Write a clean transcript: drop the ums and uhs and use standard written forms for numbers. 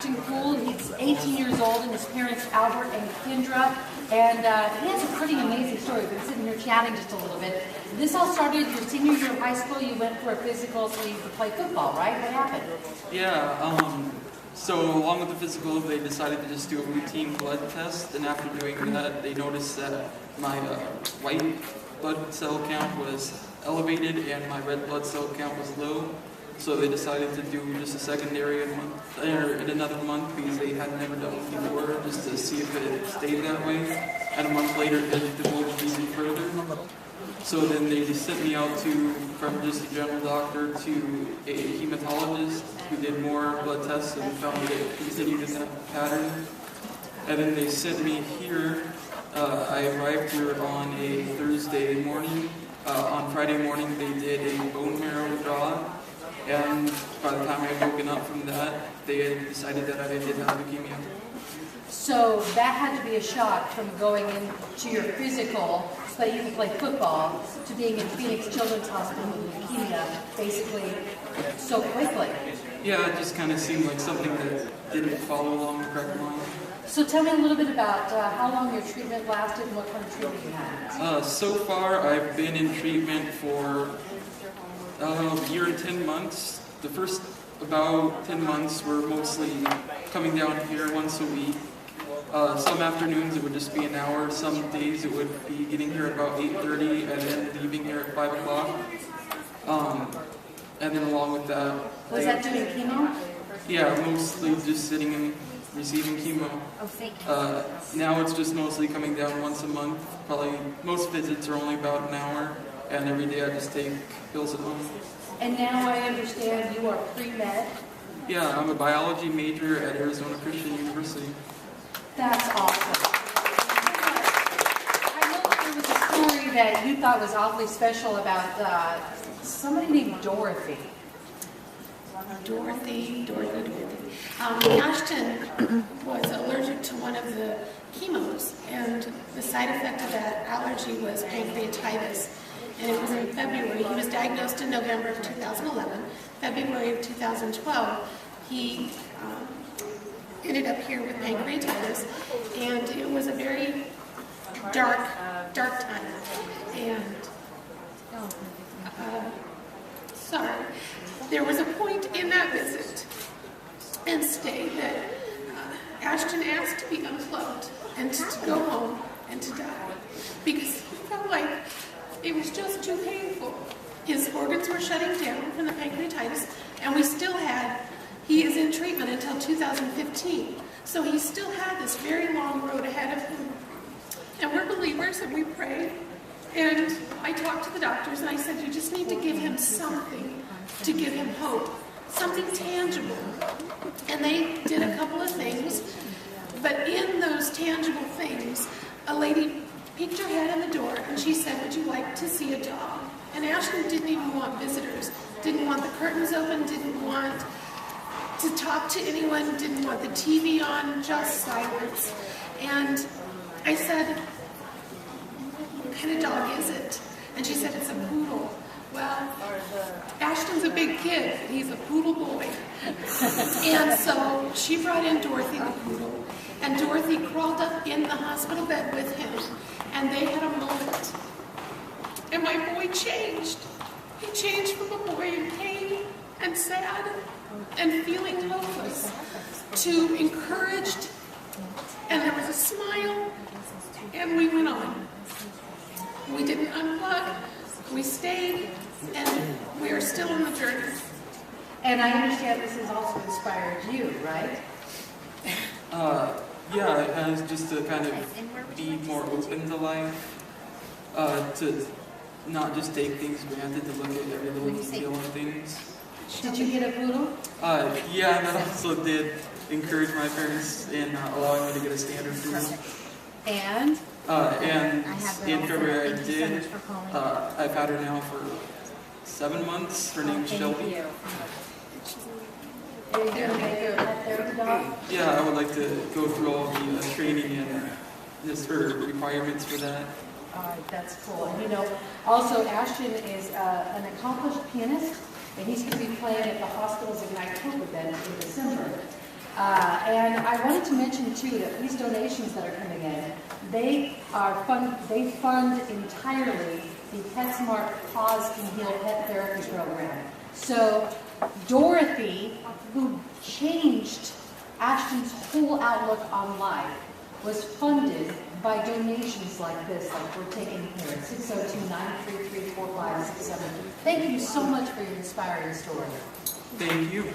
Cool. He's 18 years old, and his parents Albert and Kendra, and he has a pretty amazing story. We've been sitting here chatting just a little bit. This all started your senior year of high school. You went for a physical so you could play football, right? What happened? Yeah, so along with the physical, they decided to just do a routine blood test, and after doing that, they noticed that my white blood cell count was elevated and my red blood cell count was low. So they decided to do just a secondary in another month because they had never done it before, just to see if it stayed that way. And a month later, it divulged even further. So then they just sent me out from just a general doctor to a hematologist who did more blood tests and found that it continued in that pattern. And then they sent me here. I arrived here on a Thursday morning. On Friday morning, they did a bone marrow draw. And by the time I had woken up from that, they had decided that I did have leukemia. So that had to be a shock from going into your physical so that you could play football to being in Phoenix Children's Hospital with leukemia basically so quickly. Yeah, it just kind of seemed like something that didn't follow along the correct line. So tell me a little bit about how long your treatment lasted and what kind of treatment you had. So far, I've been in treatment for a year and 10 months. The first about 10 months were mostly coming down here once a week. Some afternoons it would just be an hour. Some days it would be getting here about 8:30 and then leaving here at 5 o'clock. And then along with that... Was that doing chemo? Yeah, mostly just sitting and receiving chemo. Oh, thank you. Now it's just mostly coming down once a month. Probably most visits are only about an hour. And every day I just take pills at home. And now I understand you are pre-med? Yeah, I'm a biology major at Arizona Christian University. That's awesome. I know that there was a story that you thought was awfully special about somebody named Dorothy. Dorothy. Ashton was allergic to one of the chemos, and the side effect of that allergy was pancreatitis. And it was in February. He was diagnosed in November of 2011. February of 2012, he ended up here with pancreatitis, and it was a very dark time. And there was a point in that visit and stay that Ashton asked to be unplugged and to go home and to die because he felt like it was just too painful. His organs were shutting down from the pancreatitis, and he is in treatment until 2015. So he still had this very long road ahead of him. And we're believers, and we pray. And I talked to the doctors, and I said, you just need to give him something to give him hope, something tangible. And they did a couple of things, but in those tangible things, a lady peeked her head in the door, and she said, would you like to see a dog? And Ashton didn't even want visitors, didn't want the curtains open, didn't want to talk to anyone, didn't want the TV on, just silence. And I said, what kind of dog is it? And she said, it's a poodle. Well, Ashton's a big kid, but he's a poodle boy. And so she brought in Dorothy the poodle, and Dorothy crawled up in the hospital bed with him. And they had a moment. And my boy changed. He changed from a boy in pain and sad and feeling hopeless to encouraged. And there was a smile. And we went on. We didn't unplug. We stayed. And we are still on the journey. And I understand this has also inspired you, right? Yeah, it has, just to kind of be more open to life, to not just take things for granted, to look at every little detail of things. Did you get a poodle? Yeah, and that also did encourage my parents in allowing me to get a standard poodle. And in February I did. I've had her now for 7 months. Her name's Shelby. Are you going to make her a pet therapy dog? Yeah, I would like to go through all the training and just her requirements for that. All right, that's cool. And you know, also Ashton is an accomplished pianist, and he's going to be playing at the hospital's Ignite Hope event in December. And I wanted to mention too that these donations that are coming in, they fund entirely the PetSmart Paws Can Heal Pet Therapy Program. So Dorothy, who changed Ashton's whole outlook on life, was funded by donations like this, like we're taking here at 602-933-4567. Thank you so much for your inspiring story. Thank you.